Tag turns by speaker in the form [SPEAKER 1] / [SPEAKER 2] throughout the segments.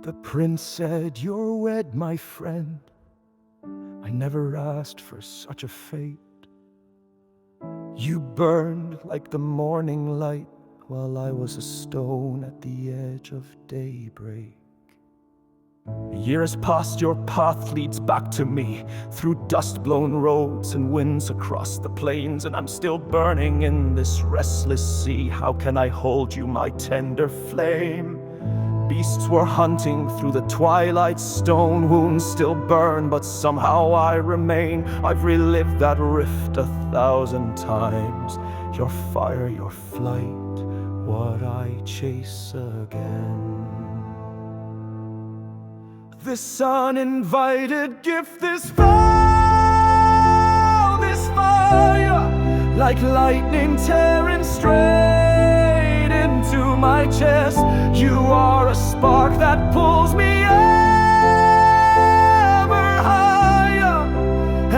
[SPEAKER 1] The prince said, "You're wed, my friend. I never asked for such a fate. You burned like the morning light, while I was a stone at the edge of daybreak. Years past, your path leads back to me, through dust-blown roads and winds across the plains, and I'm still burning in this restless sea. How can I hold you, my tender flame? Beasts were hunting through the twilight, stone wounds still burn, but somehow I remain. I've relived that rift 1,000 times. Your fire, your flight, what I chase again. This uninvited gift, this vow, this fire, like lightning tearing straight into my chest. You are a spark that pulls me ever higher,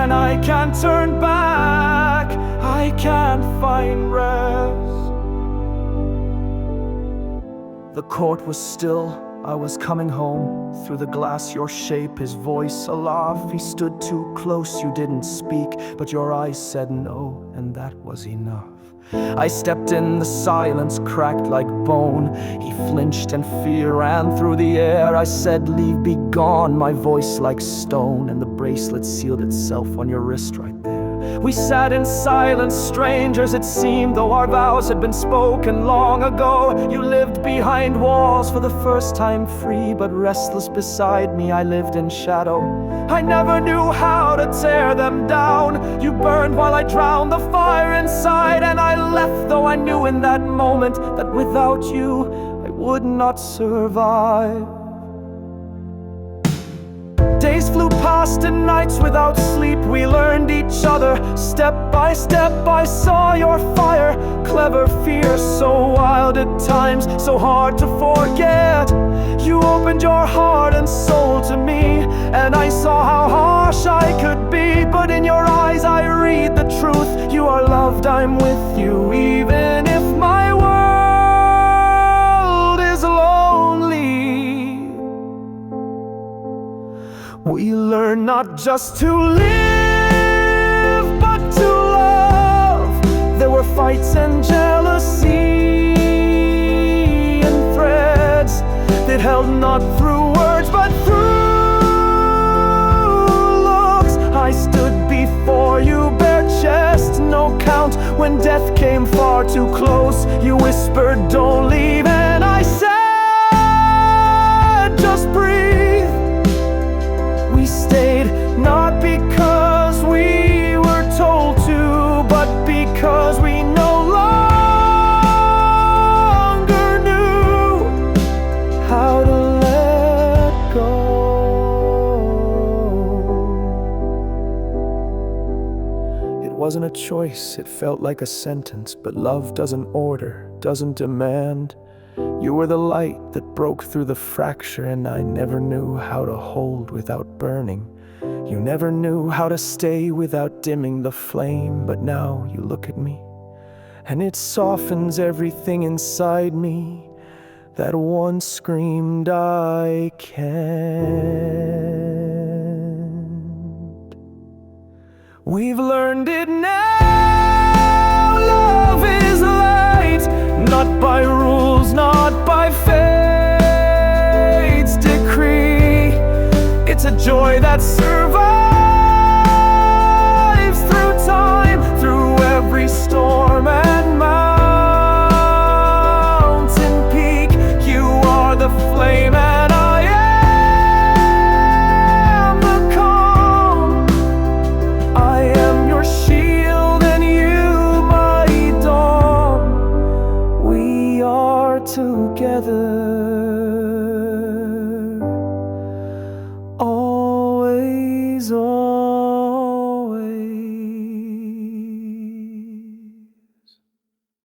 [SPEAKER 1] and I can't turn back, I can't find rest. The court was still, I was coming home. Through the glass, your shape, his voice aloft. He stood too close, you didn't speak, but your eyes said no, and that was enough. I stepped in, the silence cracked like bone. He flinched and fear ran through the air. I said, "Leave, be gone," my voice like stone, and the bracelet sealed itself on your wrist right there. We sat in silence, strangers it seemed, though our vows had been spoken long ago. You lived behind walls for the first time free, but restless beside me I lived in shadow. I never knew how to tear them down. You burned while I drowned the fire inside, and I left, though I knew in that moment that without you I would not survive. Days flew past and nights without sleep. We learned each other step by step. I saw your fire, clever fear, so wild at times, so hard to forget. You opened your heart and soul to me, and I saw how harsh I could be. But in your eyes I read the truth. You are loved, I'm with you, even if my world is lonely. We learn not just to live, but to love. There were fights and jealousy and threads that held not through words, but through looks. I stood before you, bare chest, no count. When death came far too close, you whispered, "Don't leave," and I said, "Just breathe." We stayed, not because we were told to, but because we no longer knew how to let go. It wasn't a choice, it felt like a sentence, but love doesn't order, doesn't demand. You were the light that broke through the fracture, and I never knew how to hold without burning. You never knew how to stay without dimming the flame, but now you look at me, and it softens everything inside me that once screamed I can't. We've learned it now, love is light, not by rules, not by fate's decree. It's a joy that surrounds